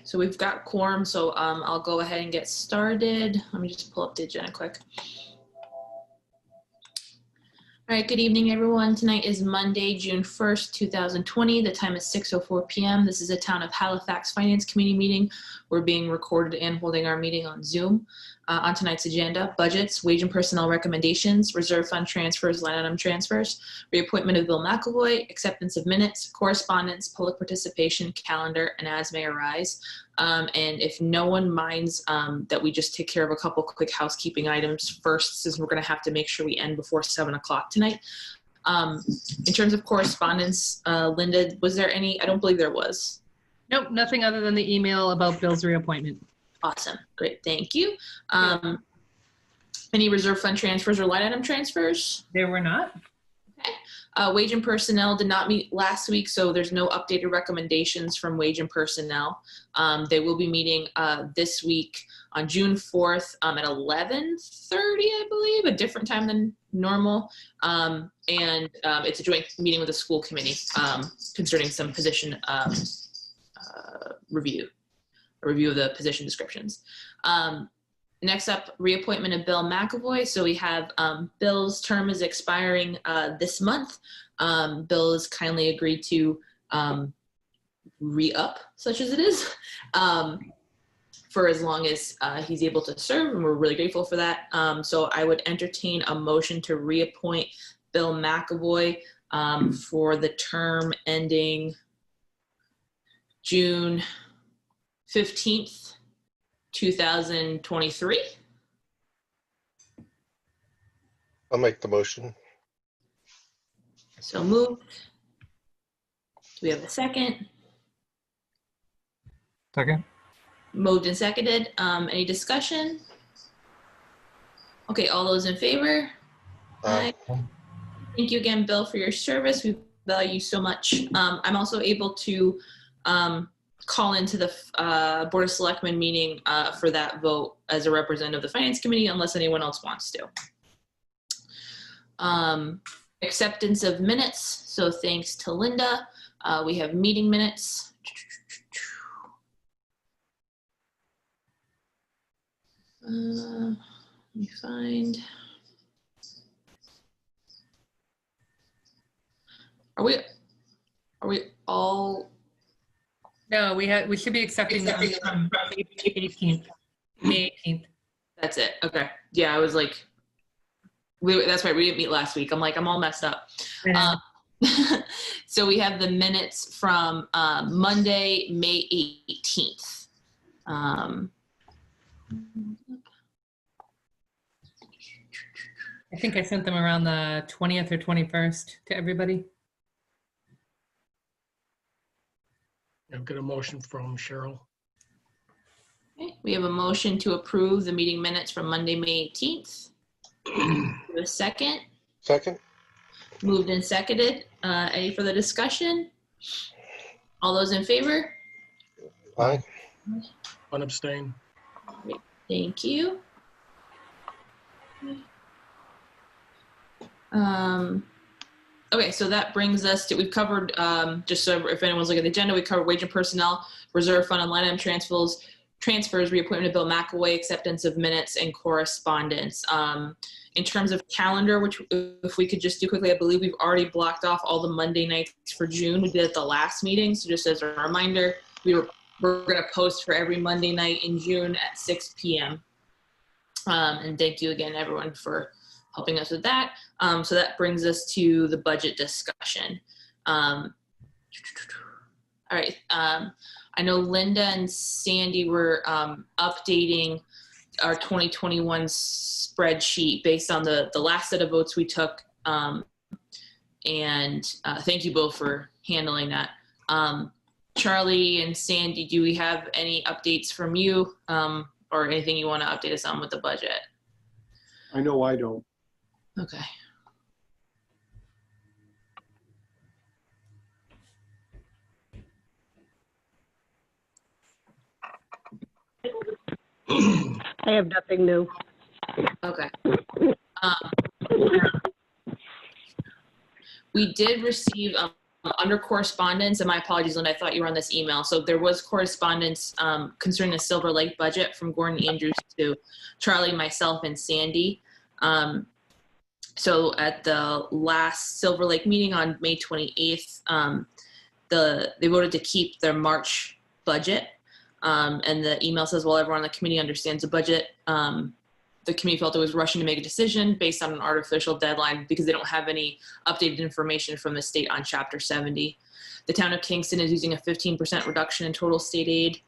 So we've got quorum, so I'll go ahead and get started. Let me just pull up the agenda quick. All right, good evening, everyone. Tonight is Monday, June 1st, 2020. The time is 6:04 p.m. This is a Town of Halifax Finance Committee meeting. We're being recorded and holding our meeting on Zoom. On tonight's agenda, budgets, wage and personnel recommendations, reserve fund transfers, line item transfers, reappointment of Bill McAvoy, acceptance of minutes, correspondence, public participation, calendar, and as may arise. And if no one minds that we just take care of a couple quick housekeeping items first, since we're going to have to make sure we end before 7 o'clock tonight. In terms of correspondence, Linda, was there any? I don't believe there was. Nope, nothing other than the email about Bill's reappointment. Awesome. Great. Thank you. Any reserve fund transfers or line item transfers? There were not. Okay. Wage and personnel did not meet last week, so there's no updated recommendations from wage and personnel. They will be meeting this week on June 4th at 11:30, I believe, a different time than normal. And it's a joint meeting with the school committee concerning some position review of the position descriptions. Next up, reappointment of Bill McAvoy. So we have Bill's term is expiring this month. Bill has kindly agreed to re-up, such as it is, for as long as he's able to serve, and we're really grateful for that. So I would entertain a motion to reappoint Bill McAvoy for the term ending June 15th, 2023. I'll make the motion. So moved. Do we have a second? Second. Moved and seconded. Any discussion? Okay, all those in favor? Aye. Thank you again, Bill, for your service. We value you so much. I'm also able to call into the Board of Selectmen meeting for that vote as a representative of the Finance Committee, unless anyone else wants to. Acceptance of minutes. So thanks to Linda. We have meeting minutes. Let me find. Are we all? No, we should be accepting them from May 18th. That's it. Okay. Yeah, I was like, that's right. We didn't meet last week. I'm like, I'm all messed up. So we have the minutes from Monday, May 18th. I think I sent them around the 20th or 21st to everybody. I've got a motion from Cheryl. Okay, we have a motion to approve the meeting minutes from Monday, May 18th. A second. Second. Moved and seconded. Any further discussion? All those in favor? Aye. One abstain. Great. Thank you. Okay, so that brings us to, we've covered, just so if anyone's looking at the agenda, we covered wage and personnel, reserve fund and line item transfers, reappointment of Bill McAvoy, acceptance of minutes, and correspondence. In terms of calendar, which if we could just do quickly, I believe we've already blocked off all the Monday nights for June. We did at the last meeting, so just as a reminder, we're going to post for every Monday night in June at 6 p.m. And thank you again, everyone, for helping us with that. So that brings us to the budget discussion. All right. I know Linda and Sandy were updating our 2021 spreadsheet based on the last set of votes we took. And thank you both for handling that. Charlie and Sandy, do we have any updates from you or anything you want to update us on with the budget? I know I don't. Okay. I have nothing new. Okay. We did receive Under correspondence, and my apologies, Linda, I thought you were on this email. So there was correspondence concerning the Silver Lake budget from Gordon Andrews to Charlie, myself, and Sandy. So at the last Silver Lake meeting on May 28th, they voted to keep their March budget. And the email says, well, everyone on the committee understands the budget. The committee felt it was rushing to make a decision based on an artificial deadline because they don't have any updated information from the state on Chapter 70. The town of Kingston is using a 15% reduction in total state aid.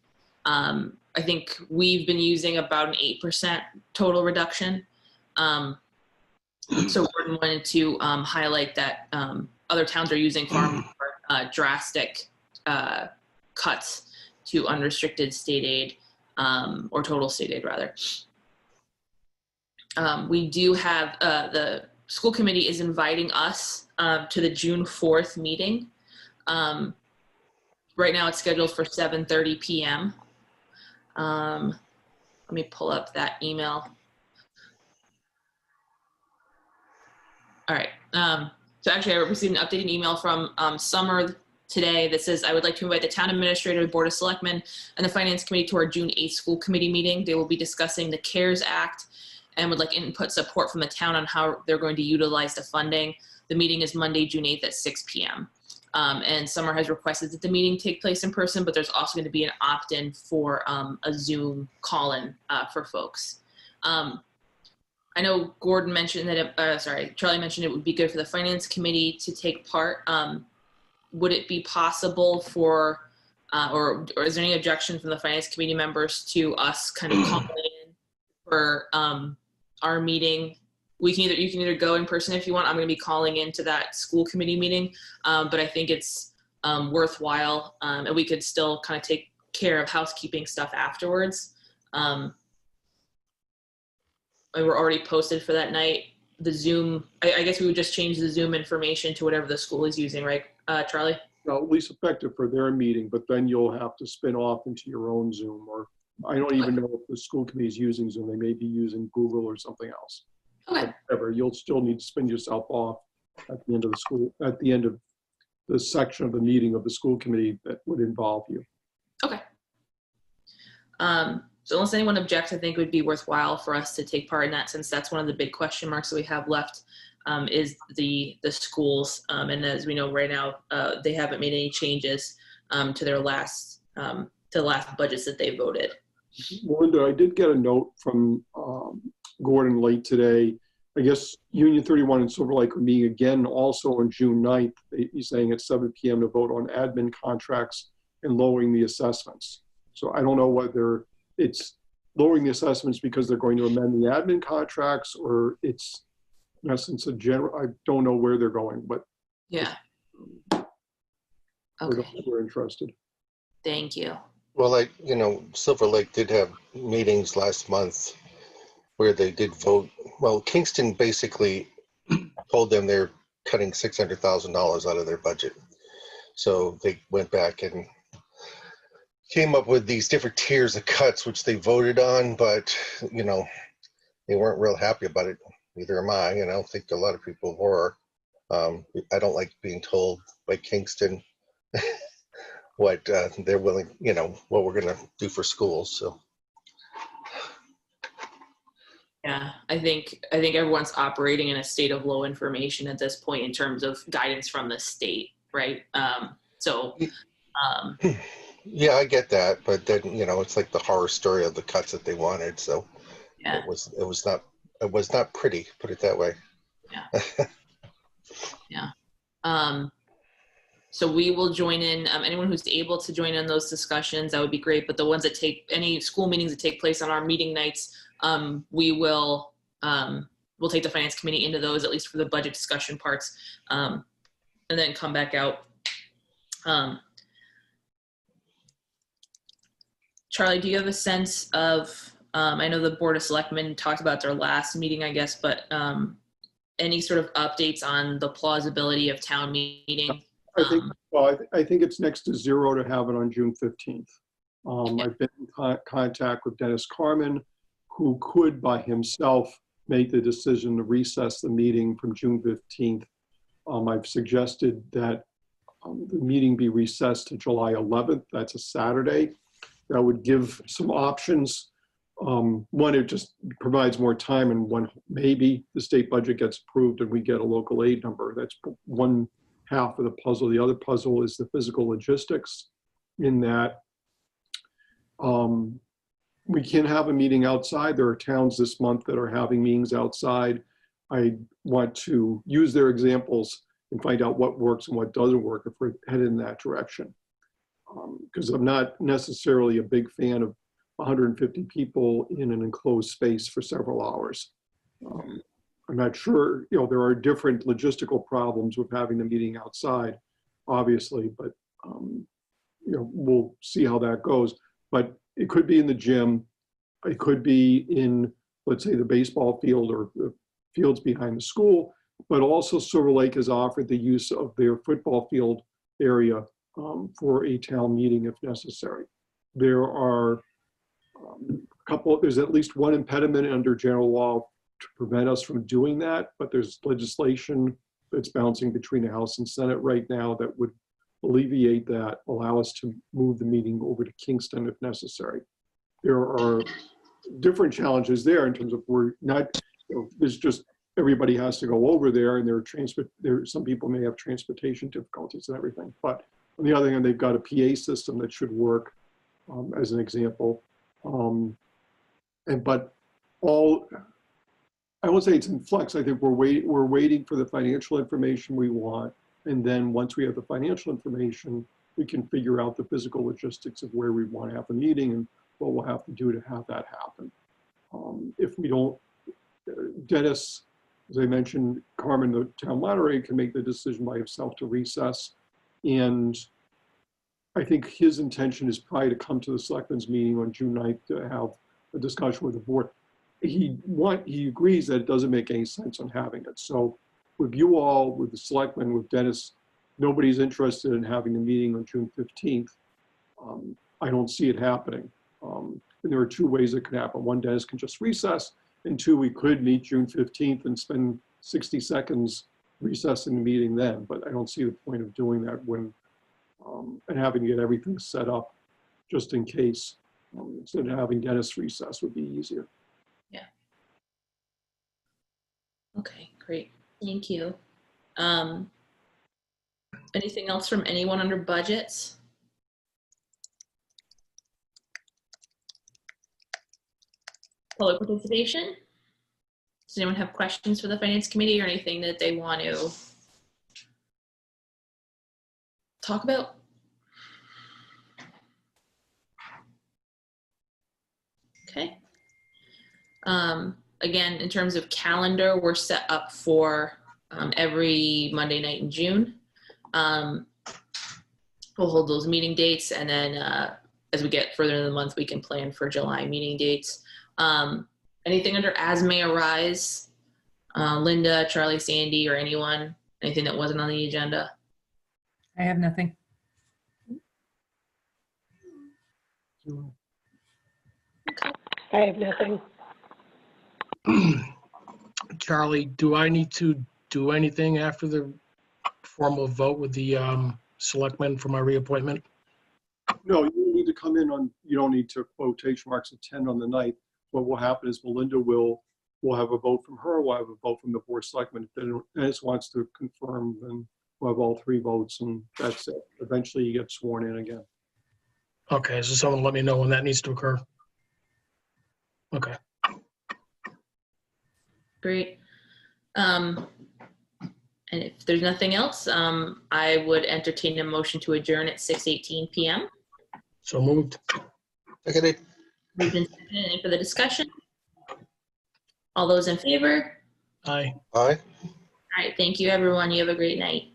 I think we've been using about an 8% total reduction. So Gordon wanted to highlight that other towns are using far more drastic cuts to unrestricted state aid, or total state aid rather. We do have, the school committee is inviting us to the June 4th meeting. Right now it's scheduled for 7:30 p.m. Let me pull up that email. All right. So actually I received an updated email from Summer today that says, I would like to invite the town administrator, the board of selectmen, and the finance committee to our June 8th school committee meeting. They will be discussing the CARES Act and would like input support from the town on how they're going to utilize the funding. The meeting is Monday, June 8th at 6 p.m. And Summer has requested that the meeting take place in person, but there's also going to be an opt-in for a Zoom call-in for folks. I know Gordon mentioned that, Charlie mentioned it would be good for the finance committee to take part. Would it be possible for, or is there any objection from the finance committee members to us kind of calling in for our meeting? You can either go in person if you want. I'm going to be calling into that school committee meeting, but I think it's worthwhile, and we could still kind of take care of housekeeping stuff afterwards. And we're already posted for that night. The Zoom, I guess we would just change the Zoom information to whatever the school is using, right, Charlie? No, at least effective for their meeting, but then you'll have to spin off into your own Zoom, or I don't even know if the school committee is using Zoom. They may be using Google or something else. Okay. Whatever, you'll still need to spin yourself off at the end of at the end of the section of the meeting of the school committee that would involve you. Okay. So unless anyone objects, I think it would be worthwhile for us to take part in that, since that's one of the big question marks that we have left, is the schools. And as we know right now, they haven't made any changes to their last budgets that they voted. Melinda, I did get a note from Gordon late today. I guess Union 31 and Silver Lake are meeting again also on June 9th. He's saying at 7 p.m. to vote on admin contracts and lowering the assessments. So I don't know whether it's lowering the assessments because they're going to amend the admin contracts, or it's in essence a general, I don't know where they're going, but Yeah. Okay. We're interested. Thank you. Well, Silver Lake did have meetings last month where they did vote. Well, Kingston basically told them they're cutting $600,000 out of their budget. So they went back and came up with these different tiers of cuts, which they voted on, but, they weren't real happy about it. Neither am I, and I don't think a lot of people were. I don't like being told by Kingston what they're willing, what we're going to do for schools. So. Yeah, I think everyone's operating in a state of low information at this point in terms of guidance from the state, right? Yeah, I get that, but then it's like the horror story of the cuts that they wanted. So yeah, it was not pretty, put it that way. Yeah. Yeah. So we will join in. Anyone who's able to join in those discussions, that would be great. But the ones that any school meetings that take place on our meeting nights, we'll take the finance committee into those, at least for the budget discussion parts, and then come back out. Charlie, do you have a sense of, I know the Board of Selectmen talked about their last meeting, I guess, but any sort of updates on the plausibility of town meeting? I think it's next to zero to have it on June 15th. I've been in contact with Dennis Carmen, who could by himself make the decision to recess the meeting from June 15th. I've suggested that the meeting be recessed to July 11th. That's a Saturday. That would give some options. One, it just provides more time, and one, maybe the state budget gets approved and we get a local aid number. That's one half of the puzzle. The other puzzle is the physical logistics, in that we can have a meeting outside. There are towns this month that are having meetings outside. I want to use their examples and find out what works and what doesn't work if we're headed in that direction. Because I'm not necessarily a big fan of 150 people in an enclosed space for several hours. I'm not sure, there are different logistical problems with having the meeting outside, obviously, but we'll see how that goes. But it could be in the gym. It could be in, let's say, the baseball field or the fields behind the school, but also Silver Lake has offered the use of their football field area for a town meeting if necessary. There are there's at least one impediment under general law to prevent us from doing that, but there's legislation that's bouncing between the House and Senate right now that would alleviate that, allow us to move the meeting over to Kingston if necessary. There are different challenges there in terms of we're not, there's just, everybody has to go over there, and some people may have transportation difficulties and everything. But on the other hand, they've got a PA system that should work, as an example. But I won't say it's in flux. I think we're waiting for the financial information we want. And then once we have the financial information, we can figure out the physical logistics of where we want to have the meeting and what we'll have to do to have that happen. If we don't, Dennis, as I mentioned, Carmen, the town moderator, can make the decision by himself to recess. And I think his intention is probably to come to the selectmen's meeting on June 9th to have a discussion with the board. He agrees that it doesn't make any sense on having it. So with you all, with the selectmen, with Dennis, nobody's interested in having the meeting on June 15th. I don't see it happening. And there are two ways it could happen. One, Dennis can just recess, and two, we could meet June 15th and spend 60 seconds recessing the meeting then. But I don't see the point of doing that when and having to get everything set up just in case. Instead of having Dennis recess would be easier. Yeah. Okay, great. Thank you. Anything else from anyone under budgets? Public participation? Does anyone have questions for the Finance Committee or anything that they want to talk about? Okay. Again, in terms of calendar, we're set up for every Monday night in June. We'll hold those meeting dates, and then as we get further in the month, we can plan for July meeting dates. Anything under As May Arise? Linda, Charlie, Sandy, or anyone? Anything that wasn't on the agenda? I have nothing. I have nothing. Charlie, do I need to do anything after the formal vote with the selectmen for my reappointment? No, you need to come in on, you don't need to quotation marks attend on the night. What will happen is Melinda will have a vote from her, we'll have a vote from the board of selectmen. If Dennis wants to confirm, then we'll have all three votes, and that's it. Eventually you get sworn in again. Okay, so someone let me know when that needs to occur. Okay. Great. And if there's nothing else, I would entertain a motion to adjourn at 6:18 p.m. So moved. Seconded. Moved and seconded. Any further discussion? All those in favor? Aye. Aye. All right. Thank you, everyone. You have a great night.